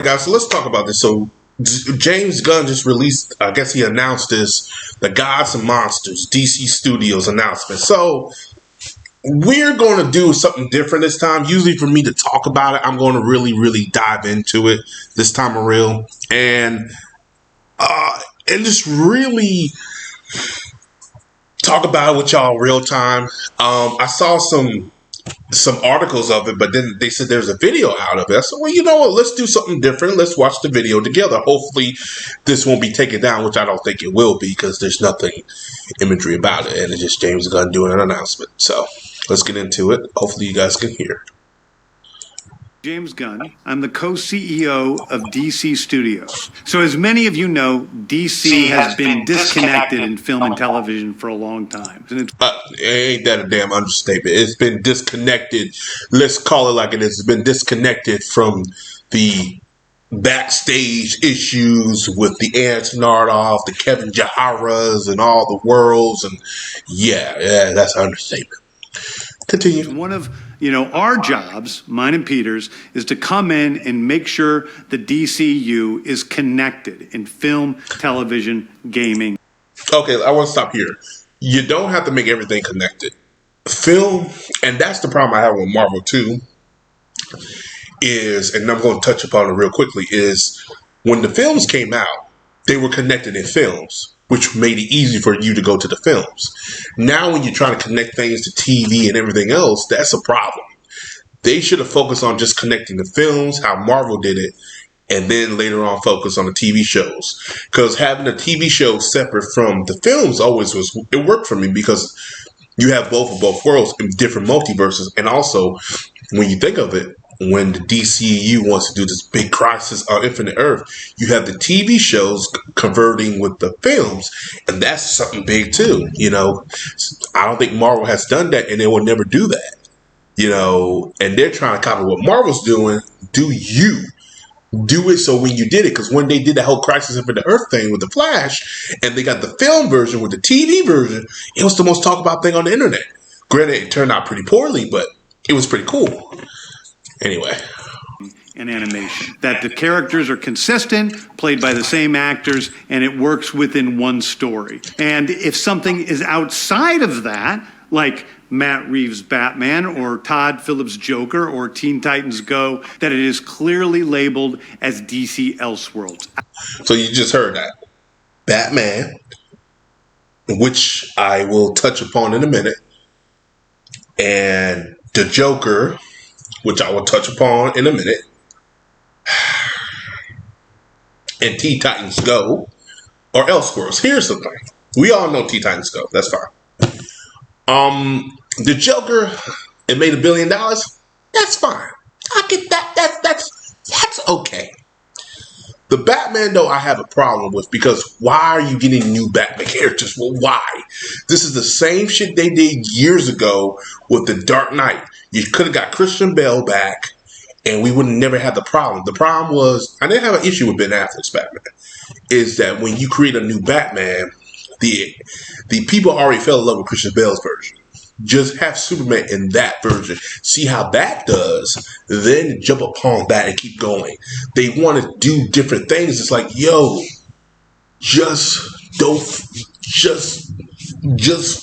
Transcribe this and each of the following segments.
Guys, so let's talk about this. So James Gunn just released, I guess he announced this, the Gods and Monsters DC Studios announcement. So we're going to do something different this time. Usually for me to talk about it, I'm going to really dive into it this time around and just really talk about it with y'all real time. I saw some articles of it, but then they said there's a video out of it. I said, well, you know what? Let's do something different. Let's watch the video together. Hopefully this won't be taken down, which I don't think it will be because there's nothing imagery about it. And it's just James Gunn doing an announcement. So let's get into it. Hopefully you guys can hear. James Gunn. I'm the co-CEO of DC Studios. So as many of you know, DC has been disconnected in film and television for a long time. Ain't that a damn understatement? It's been disconnected. Let's call it like it is. It's been disconnected from the backstage issues with the Ants Nardoff, the Kevin Jaharas, and all the worlds. And yeah, that's an understatement. Continue. One of our jobs, mine and Peter's, is to come in and make sure the DCU is connected in film, television, gaming. Okay, I want to stop here. You don't have to make everything connected. Film, and that's the problem I have with Marvel too, is, and I'm going to touch upon it real quickly, is when the films came out, they were connected in films, which made it easy for you to go to the films. Now when you're trying to connect things to TV and everything else, that's a problem. They should have focused on just connecting the films, how Marvel did it, and then later on focus on the TV shows. Because having a TV show separate from the films it worked for me because you have both of both worlds in different multiverses. And also, when you think of it, when the DCEU wants to do this big Crisis on Infinite Earth, you have the TV shows converting with the films, and that's something big too. I don't think Marvel has done that, and they will never do that. And they're trying to copy what Marvel's doing. Do it so when you did it, because when they did the whole Crisis Infinite Earth thing with the Flash, and they got the film version with the TV version, it was the most talked about thing on the internet. Granted, it turned out pretty poorly, but it was pretty cool. Anyway. And animation. That the characters are consistent, played by the same actors, and it works within one story. And if something is outside of that, like Matt Reeves' Batman or Todd Phillips' Joker or Teen Titans Go, that it is clearly labeled as DC Elseworlds. So you just heard that. Batman, which I will touch upon in a minute, and the Joker, which I will touch upon in a minute, and Teen Titans Go, or Elseworlds. Here's the thing. We all know Teen Titans Go. That's fine. The Joker, it made $1 billion. That's fine. I get that. That's okay. The Batman, though, I have a problem with, because why are you getting new Batman characters? Well, why? This is the same shit they did years ago with the Dark Knight. You could have got Christian Bale back, and we would have never had the problem. The problem was, I didn't have an issue with Ben Affleck's Batman, is that when you create a new Batman, the people already fell in love with Christian Bale's version. Just have Superman in that version. See how that does. Then jump upon that and keep going. They want to do different things. It's like, just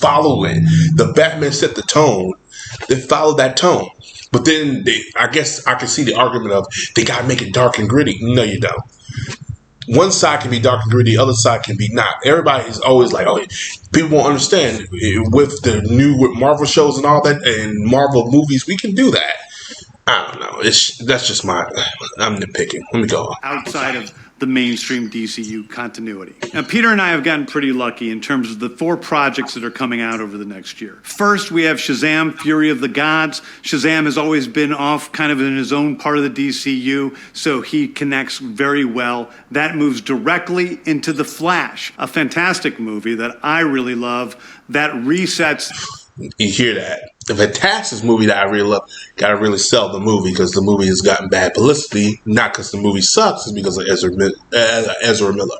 follow it. The Batman set the tone. Then follow that tone. But then I guess I can see the argument of they gotta make it dark and gritty. No, you don't. One side can be dark and gritty, the other side can be not. Everybody's always like, oh, people won't understand. With the new Marvel shows and all that, and Marvel movies, we can do that. I don't know. That's just I'm nitpicking. Let me go on. Outside of the mainstream DCU continuity. Now, Peter and I have gotten pretty lucky in terms of the 4 projects that are coming out over the next year. First, we have Shazam, Fury of the Gods. Shazam has always been off kind of in his own part of the DCU, so he connects very well. That moves directly into The Flash, a fantastic movie that I really love that resets. You hear that? The fantastic movie that I really love. Gotta really sell the movie, because the movie has gotten bad publicity. Not because the movie sucks, it's because of Ezra Miller.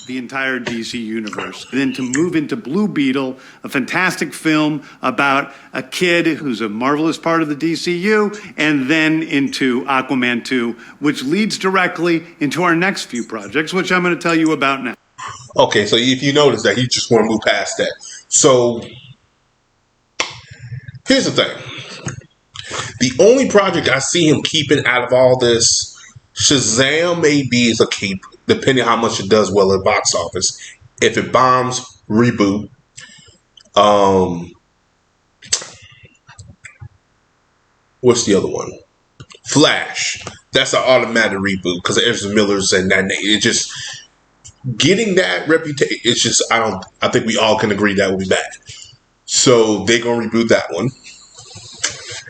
the entire DC universe. Then to move into Blue Beetle, a fantastic film about a kid who's a marvelous part of the DCU, and then into Aquaman 2, which leads directly into our next few projects, which I'm going to tell you about now. Okay, so if you notice that, he just want to move past that. So here's the thing. The only project I see him keeping out of all this, Shazam maybe is a keep, depending on how much it does well at box office. If it bombs, reboot. What's the other one? Flash. That's an automatic reboot because Ezra Miller's and that name. It just getting that reputation. It's just I think we all can agree that will be bad. So they're gonna reboot that one.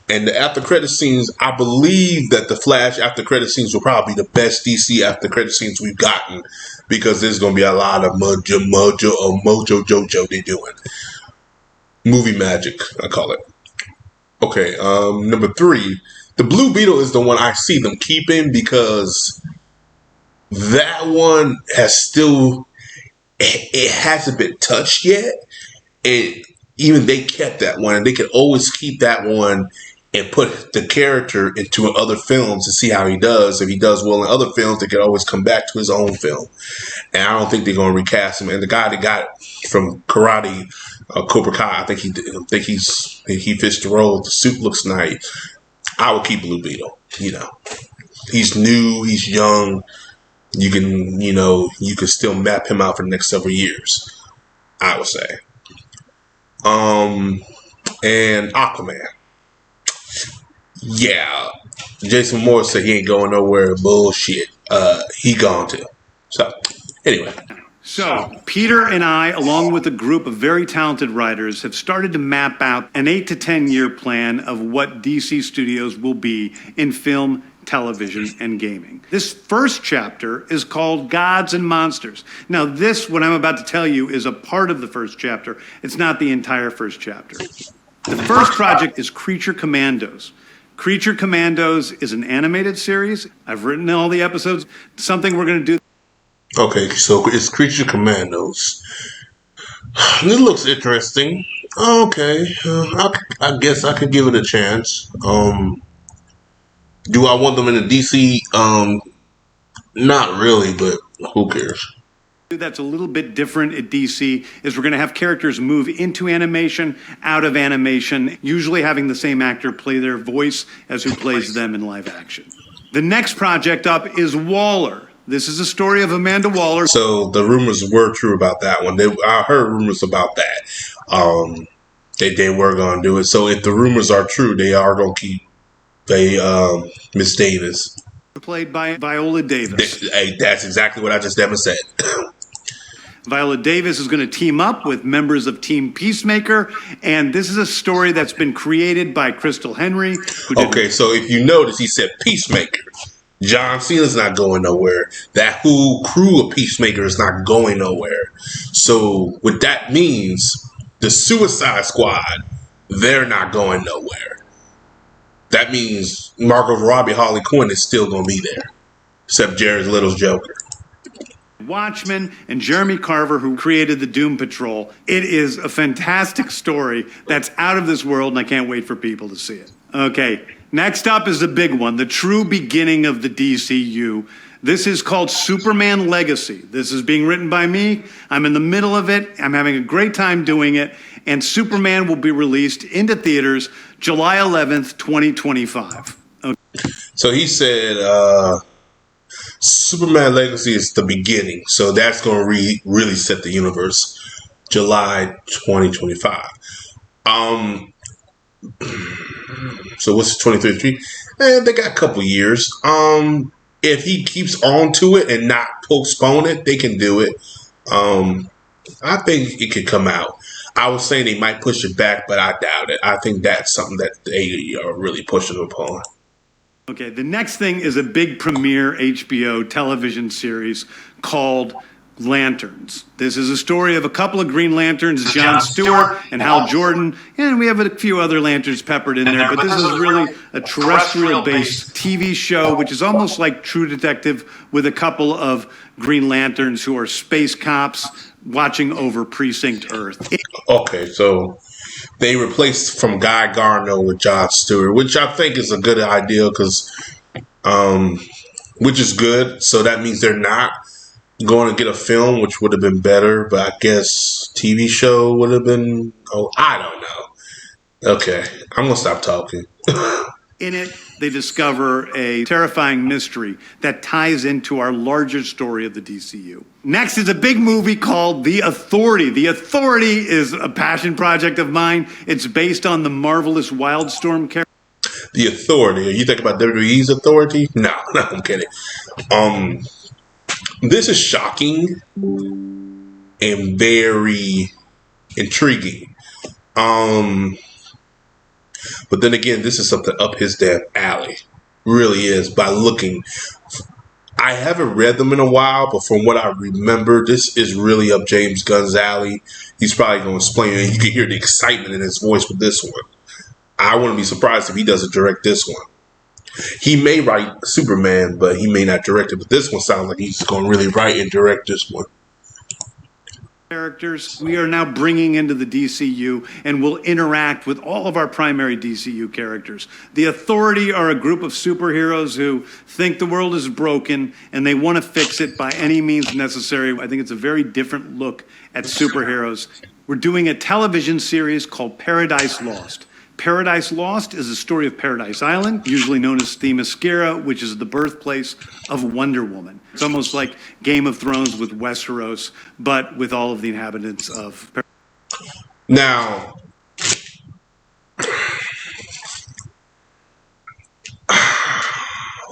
And the after credit scenes, I believe that the Flash after credit scenes will probably be the best DC after credit scenes we've gotten because there's going to be a lot of mojo jojo they're doing. Movie magic, I call it. Okay, number 3. The Blue Beetle is the one I see them keeping because that one it hasn't been touched yet. And even they kept that one, and they can always keep that one and put the character into other films to see how he does. If he does well in other films, they can always come back to his own film. And I don't think they're going to recast him. And the guy that got it from Karate, Cobra Kai, I think he fits the role. The suit looks nice. I would keep Blue Beetle. He's new. He's young. You can still map him out for the next several years, I would say. And Aquaman. Yeah, Jason Moore said he ain't going nowhere. Bullshit. He gone too. So, anyway. So, Peter and I, along with a group of very talented writers, have started to map out an 8 to 10 year plan of what DC Studios will be in film, television, and gaming. This first chapter is called Gods and Monsters. Now, what I'm about to tell you, is a part of the first chapter. It's not the entire first chapter. The first project is Creature Commandos. Creature Commandos is an animated series. I've written all the episodes. Something we're going to do. Okay, so it's Creature Commandos. It looks interesting. Okay, I guess I could give it a chance. Do I want them in the DC? Not really, but who cares? That's a little bit different at DC is we're going to have characters move into animation, out of animation, usually having the same actor play their voice as who plays them in live action. The next project up is Waller. This is a story of Amanda Waller. So the rumors were true about that one. I heard rumors about that. They were going to do it. So if the rumors are true, they are going to keep Miss Davis. Played by Viola Davis. Hey, that's exactly what I just said. Viola Davis is going to team up with members of Team Peacemaker, and this is a story that's been created by Crystal Henry. Okay, so if you notice, he said Peacemaker. John Cena's not going nowhere. That whole crew of Peacemaker is not going nowhere. So what that means, the Suicide Squad, they're not going nowhere. That means Margot Robbie, Harley Quinn is still going to be there, except Jared Leto's Joker. Watchmen and Jeremy Carver, who created the Doom Patrol. It is a fantastic story that's out of this world, and I can't wait for people to see it. Okay, next up is the big one, the true beginning of the DCU. This is called Superman Legacy. This is being written by me. I'm in the middle of it. I'm having a great time doing it. And Superman will be released into theaters July 11th, 2025. Okay. So he said Superman Legacy is the beginning. So that's going to really set the universe July 2025. So what's 2033? They got a couple years. If he keeps on to it and not postpone it, they can do it. I think it could come out. I was saying they might push it back, but I doubt it. I think that's something that they are really pushing upon. Okay, the next thing is a big premiere HBO television series called Lanterns. This is a story of a couple of Green Lanterns, John Stewart and Hal Jordan, and we have a few other Lanterns peppered in there, but this is really a terrestrial-based TV show, which is almost like True Detective, with a couple of Green Lanterns who are space cops watching over Precinct Earth. Okay, so they replaced from Guy Gardner with John Stewart, which I think is a good idea which is good. So that means they're not going to get a film, which would have been better, but I guess TV show would have been, I don't know. Okay, I'm going to stop talking. In it, they discover a terrifying mystery that ties into our larger story of the DCU. Next is a big movie called The Authority. The Authority is a passion project of mine. It's based on the marvelous Wildstorm character. The Authority. Are you thinking about WWE's Authority? No, I'm kidding. This is shocking and very intriguing. But then again, this is something up his damn alley. Really is. By looking, I haven't read them in a while, but from what I remember, this is really up James Gunn's alley. He's probably going to explain it. You can hear the excitement in his voice with this one. I wouldn't be surprised if he doesn't direct this one. He may write Superman, but he may not direct it. But this one sounds like he's going to really write and direct this one. Characters we are now bringing into the DCU and will interact with all of our primary DCU characters. The Authority are a group of superheroes who think the world is broken and they want to fix it by any means necessary. I think it's a very different look at superheroes. We're doing a television series called Paradise Lost. Paradise Lost is a story of Paradise Island, usually known as Themyscira, which is the birthplace of Wonder Woman. It's almost like Game of Thrones with Westeros, but with all of the inhabitants of Paradise. Now,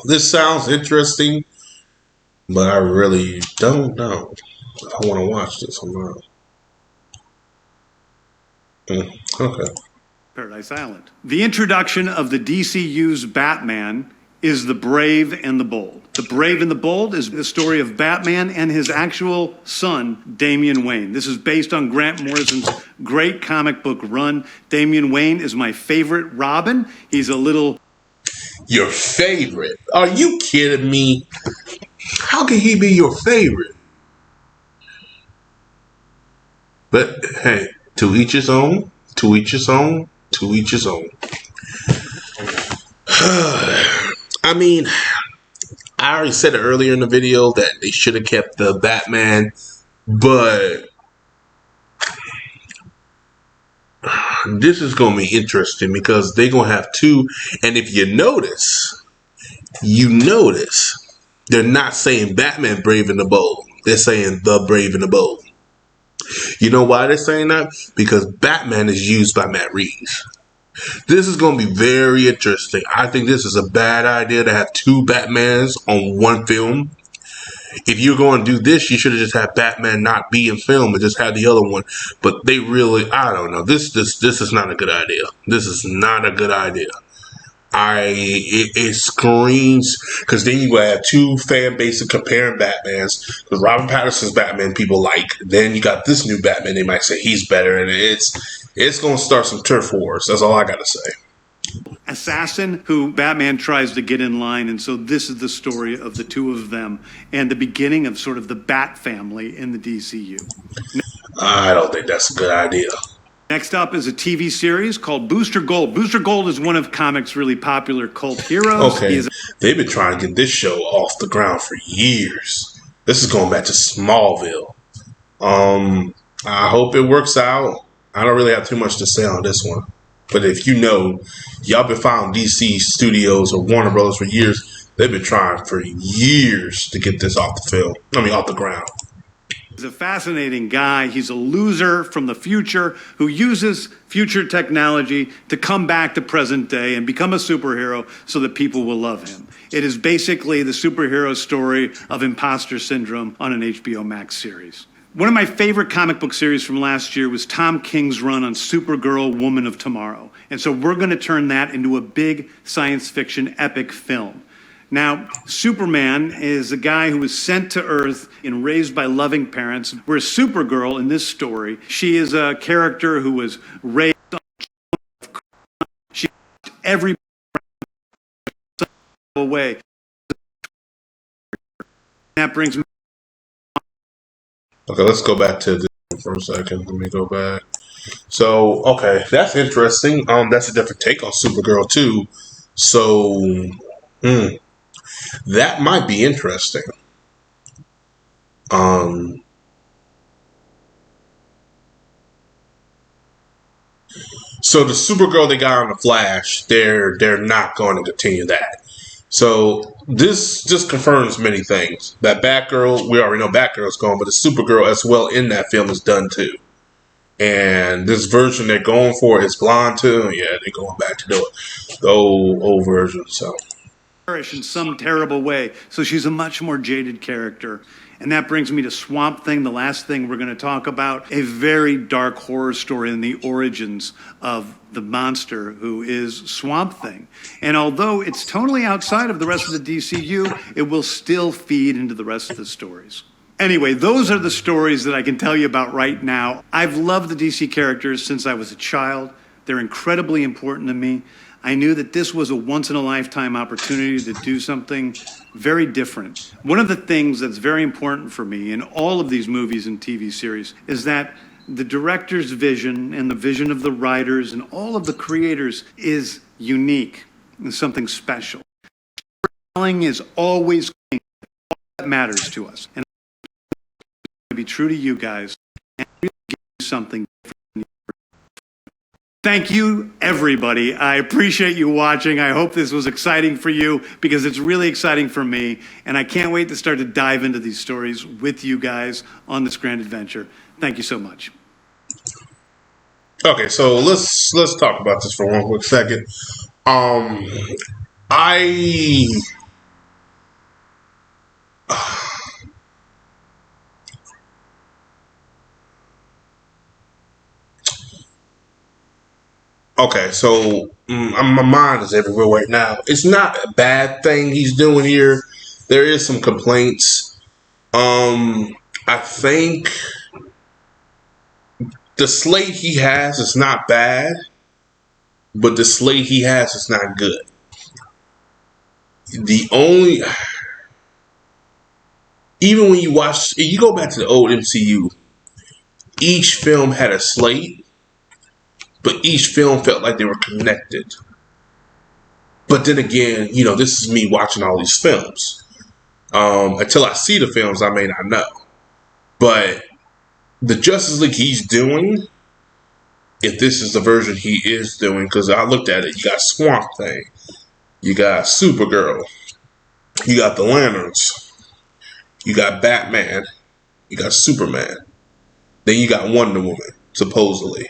this sounds interesting, but I really don't know if I want to watch this or not. Okay. Paradise Island. The introduction of the DCU's Batman is The Brave and the Bold. The Brave and the Bold is the story of Batman and his actual son, Damian Wayne. This is based on Grant Morrison's great comic book run. Damian Wayne is my favorite Robin. He's a little... Your favorite? Are you kidding me? How can he be your favorite? But, hey, to each his own, to each his own. To each his own. I mean, I already said it earlier in the video that they should have kept the Batman, but this is going to be interesting because they're going to have two. And if you notice, they're not saying Batman Brave and the Bold. They're saying The Brave and the Bold. You know why they're saying that? Because Batman is used by Matt Reeves. This is going to be very interesting. I think this is a bad idea to have two Batmans on one film. If you're going to do this, you should have just had Batman not be in film and just had the other one. But they really, I don't know. This is not a good idea. This is not a good idea. It screams, because then you have two fan bases comparing Batmans. Because Robert Pattinson's Batman people like, then you got this new Batman, they might say he's better, and it's going to start some turf wars. That's all I got to say. Assassin who Batman tries to get in line, and so this is the story of the two of them and the beginning of sort of the Bat family in the DCU. I don't think that's a good idea. Next up is a TV series called Booster Gold. Booster Gold is one of comics' really popular cult heroes. Okay, they've been trying to get this show off the ground for years. This is going back to Smallville. I hope it works out. I don't really have too much to say on this one. But if you know, y'all been following DC Studios or Warner Brothers for years. They've been trying for years to get this off the ground. He's a fascinating guy. He's a loser from the future who uses future technology to come back to present day and become a superhero so that people will love him. It is basically the superhero story of imposter syndrome on an HBO Max series. One of my favorite comic book series from last year was Tom King's run on Supergirl, Woman of Tomorrow. And so we're going to turn that into a big science fiction epic film. Now, Superman is a guy who was sent to Earth and raised by loving parents, whereas Supergirl in this story, she is a character who was raised on she every way. That brings me. Okay, let's go back to this for a second. Let me go back. So, okay, that's interesting. That's a different take on Supergirl too. So, that might be interesting. So the Supergirl they got on the Flash, they're not going to continue that. So this just confirms many things. That Batgirl, we already know Batgirl's gone, but the Supergirl as well in that film is done too. And this version they're going for is blonde too. Yeah, they're going back to the old version. So perish in some terrible way. So she's a much more jaded character. And that brings me to Swamp Thing, the last thing we're going to talk about. A very dark horror story in the origins of the monster who is Swamp Thing. And although it's totally outside of the rest of the DCU, it will still feed into the rest of the stories. Anyway, those are the stories that I can tell you about right now. I've loved the DC characters since I was a child. They're incredibly important to me. I knew that this was a once-in-a-lifetime opportunity to do something very different. One of the things that's very important for me in all of these movies and TV series is that the director's vision and the vision of the writers and all of the creators is unique and something special. Storytelling is always all that matters to us. And I'm going to be true to you guys and really give you something different. Thank you, everybody. I appreciate you watching. I hope this was exciting for you because it's really exciting for me. And I can't wait to start to dive into these stories with you guys on this grand adventure. Thank you so much. okay, so let's talk about this for one quick second. I Okay, so my mind is everywhere right now. It's not a bad thing he's doing here. There is some complaints. I think the slate he has is not bad, but the slate he has is not good. The only, even when you watch, if you go back to the old MCU, each film had a slate, but each film felt like they were connected. But then again, this is me watching all these films. Until I see the films, I may not know. But the Justice League he's doing, if this is the version he is doing, because I looked at it, you got Swamp Thing, you got Supergirl, you got the Lanterns, you got Batman, you got Superman, then you got Wonder Woman, supposedly.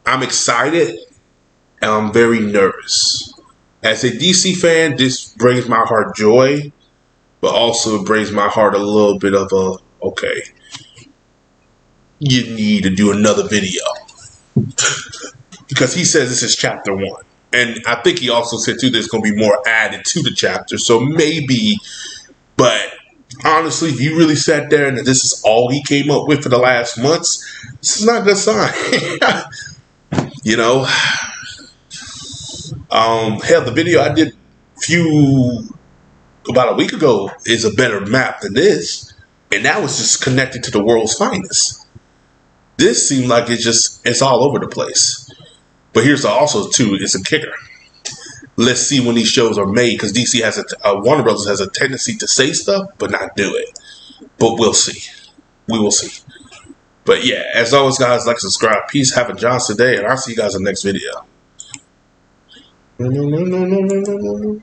I'm excited and I'm very nervous. As a DC fan, this brings my heart joy, but also brings my heart a little bit of okay, you need to do another video. Because he says this is chapter 1. And I think he also said too there's going to be more added to the chapter. So maybe, but honestly, if you really sat there and this is all he came up with for the last months, this is not a good sign. Hell, the video I did about a week ago is a better map than this, and that was just connected to the world's finest. This seemed like it's all over the place. But here's also too, it's a kicker. Let's see when these shows are made, because DC has Warner Brothers has a tendency to say stuff but not do it. But we'll see. We will see. But yeah, as always, guys, like, subscribe. Peace, have a Johnson day, and I'll see you guys in the next video. No.